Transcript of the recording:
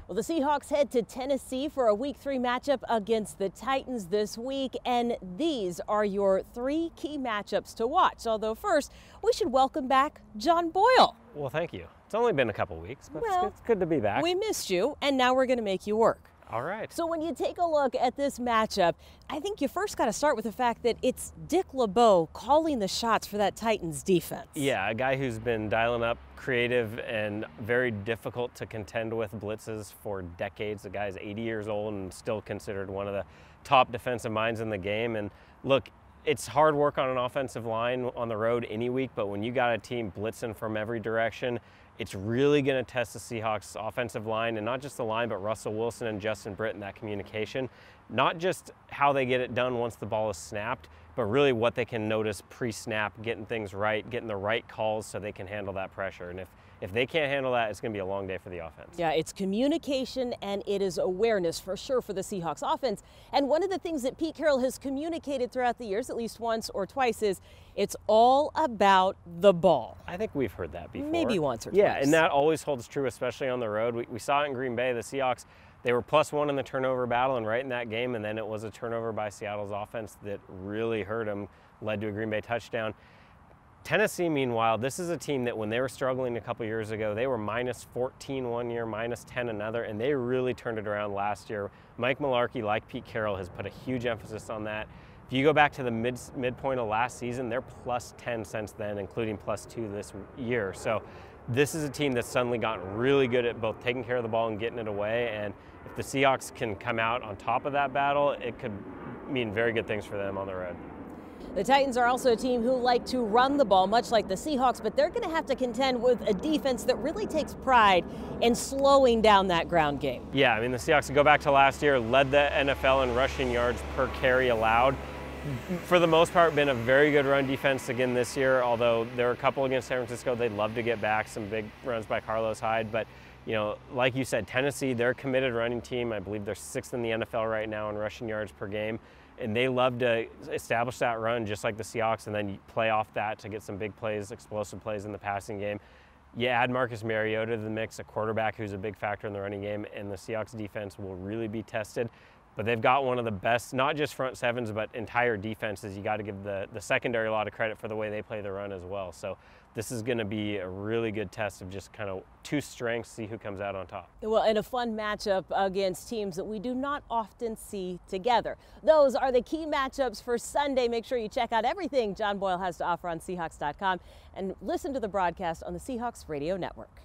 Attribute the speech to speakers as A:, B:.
A: Well, the Seahawks head to Tennessee for a Week 3 matchup against the Titans this week, and these are your 3 key matchups to watch. Although first, we should welcome back John Boyle.
B: Well, thank you. It's only been a couple weeks, but
A: Well,
B: it's good to be back.
A: We missed you, and now we're going to make you work.
B: All right.
A: So when you take a look at this matchup, I think you first got to start with the fact that it's Dick LeBeau calling the shots for that Titans defense.
B: Yeah, a guy who's been dialing up creative and very difficult to contend with blitzes for decades. The guy's 80 years old and still considered one of the top defensive minds in the game. And look, it's hard work on an offensive line on the road any week, but when you got a team blitzing from every direction, it's really going to test the Seahawks offensive line, and not just the line, but Russell Wilson and Justin Britt in that communication. Not just how they get it done once the ball is snapped, but really what they can notice pre-snap, getting things right, getting the right calls so they can handle that pressure. And if they can't handle that, it's going to be a long day for the offense.
A: Yeah, it's communication and it is awareness for sure for the Seahawks offense. And one of the things that Pete Carroll has communicated throughout the years, at least once or twice, is it's all about the ball.
B: I think we've heard that before.
A: Maybe once or twice.
B: Yeah, and that always holds true, especially on the road. We saw it in Green Bay. The Seahawks, they were +1 in the turnover battle and right in that game, and then it was a turnover by Seattle's offense that really hurt them, led to a Green Bay touchdown. Tennessee, meanwhile, this is a team that when they were struggling a couple years ago, they were -14 one year, -10 another, and they really turned it around last year. Mike Mueller, like Pete Carroll, has put a huge emphasis on that. If you go back to the midpoint of last season, they're +10 since then, including +2 this year. So this is a team that's suddenly gotten really good at both taking care of the ball and getting it away. And if the Seahawks can come out on top of that battle, it could mean very good things for them on the road.
A: The Titans are also a team who like to run the ball, much like the Seahawks, but they're going to have to contend with a defense that really takes pride in slowing down that ground game.
B: Yeah, I mean, the Seahawks, go back to last year, led the NFL in rushing yards per carry allowed. For the most part, been a very good run defense again this year, although there were a couple against San Francisco. They'd love to get back some big runs by Carlos Hyde. But, you know, like you said, Tennessee, they're a committed running team. I believe they're 6th in the NFL right now in rushing yards per game. And they love to establish that run just like the Seahawks and then play off that to get some big plays, explosive plays in the passing game. You add Marcus Mariota to the mix, a quarterback who's a big factor in the running game, and the Seahawks defense will really be tested. But they've got one of the best, not just front sevens, but entire defenses. You got to give the secondary a lot of credit for the way they play the run as well. So this is going to be a really good test of just kind of 2 strengths, see who comes out on top.
A: Well, and a fun matchup against teams that we do not often see together. Those are the key matchups for Sunday. Make sure you check out everything John Boyle has to offer on Seahawks.com and listen to the broadcast on the Seahawks Radio Network.